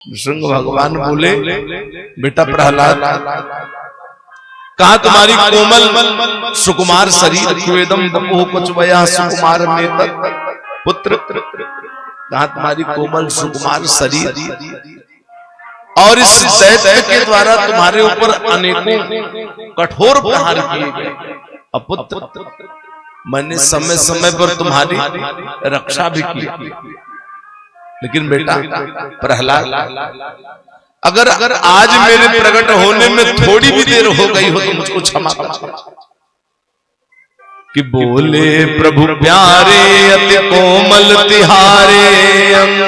नृसिंह भगवान बोले, बेटा प्रहलाद, कहा तुम्हारी कोमल सुकुमार शरीर, क्वेदम बपुः कुचवया सुकुमार नेत्र, पुत्र, कहा तुम्हारी कोमल सुकुमार शरीर और इस दैत्य के द्वारा तुम्हारे ऊपर अनेकों कठोर प्रहार किए गए। अपुत्र, मैंने समय समय पर तुम्हारी रक्षा भी की, लेकिन बेटा प्रहलाद, अगर आज मेरे प्रकट होने में थोड़ी भी देर हो गई हो तो मुझको क्षमा कर। कि बोले प्रभु प्यारे अति कोमल तिहारे अंग,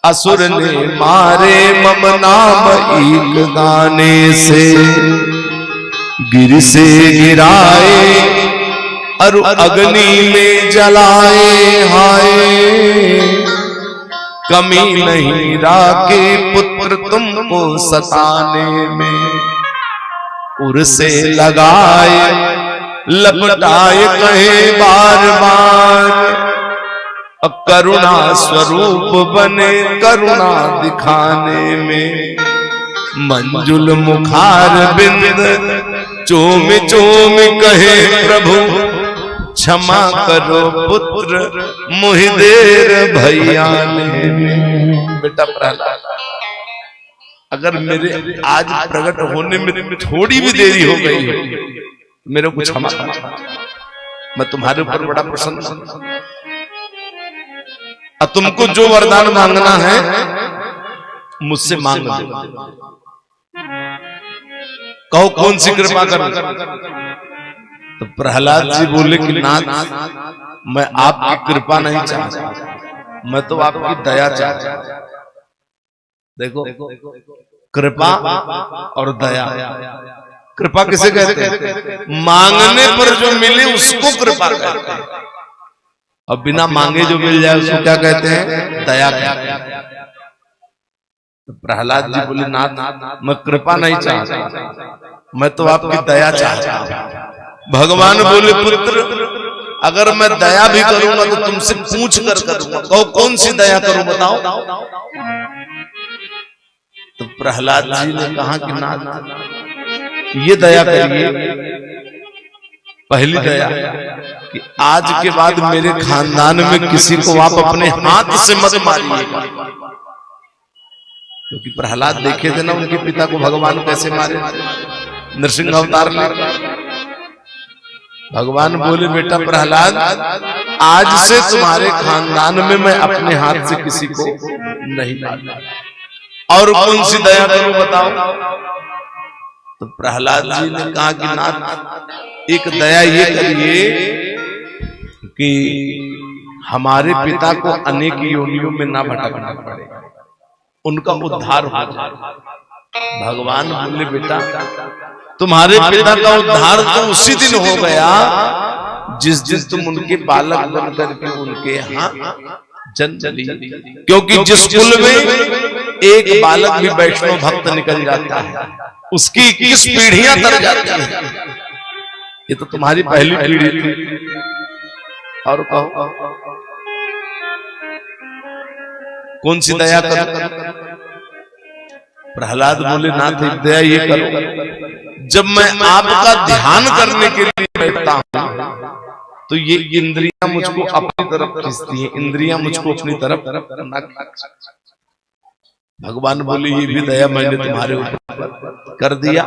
असुर ने मारे मम नाम एक गाने से, गिर से गिराए और अग्नि में जलाए, हाय कमी नहीं राके पुत्र तुमको सताने में, उर से लगाए लपटाए कहे बार बार, करुणा स्वरूप बने करुणा दिखाने में, मंजुल मुखार बिंद चोम चोम कहे प्रभु, क्षमा करो पुत्र मुहि देर भैयाने में। बेटा प्रहलाद, अगर मेरे आज प्रकट होने में थोड़ी भी देरी हो गई हो मेरे को क्षमा करो, मैं तुम्हारे ऊपर बड़ा प्रसन्न हूं। और तुमको जो वरदान मांगना है मुझसे मांग लो, कहो कौन सी कृपा करूं। तो प्रहलाद जी बोले कि नाथ, मैं आपकी कृपा नहीं चाहता, मैं तो आपकी दया चाहता। देखो, कृपा और दया, कृपा किसे कहते हैं? मांगने पर जो मिले उसको कृपा कहते हैं, और बिना मांगे जो मिल जाए उसको क्या कहते हैं? दया कहते हैं। तो प्रहलाद जी बोले, नाथ मैं कृपा नहीं चाहता, मैं तो आपकी दया चाहता। भगवान बोले, पुत्र अगर मैं दया भी करूंगा तो तुमसे पूछ कर करूंगा, कहो कौन सी दया करूं बताओ। तो प्रहलाद जी ने कहा कि नाथ ये दया करिए, पहली दया कि आज के बाद मेरे खानदान में किसी को आप अपने हाथ से मत मारिएगा, क्योंकि प्रहलाद देखे थे ना उनके पिता को भगवान कैसे मारे, नृसिंह अवतार में। भगवान बोले, बेटा प्रहलाद, आज से तुम्हारे खानदान में मैं अपने हाथ से किसी को नहीं मारूंगा। और कौन सी दया करूं बताओ। तो प्रहलाद जी ने कहा कि नाथ एक दया ये करिए कि हमारे पिता को अनेक योनियों में ना भटकना पड़े, उनका उद्धार हो जाए। भगवान बोले, बेटा तुम्हारे पिता का उद्धार तो उसी दिन हो गया जिस दिन तुम उनके बालक बन करके उनके यहाँ जन्म लिए, क्योंकि जिस कुल में एक बालक भी वैष्णव भक्त निकल जाता है उसकी 21 पीढ़ियां तर जाती हैं। ये तो तुम्हारी पहली पीढ़ी थी। और कहो कौन सी दया करो। प्रहलाद बोले, नाथ एक दया ये करो, जब मैं आपका ध्यान करने के लिए बैठता हूं तो ये इंद्रियां मुझको अपनी तरफ खींचती हैं, इंद्रियां मुझको अपनी तरफ ना खींचती। भगवान बोले, ये भी दया मैंने तुम्हारे ऊपर कर दिया।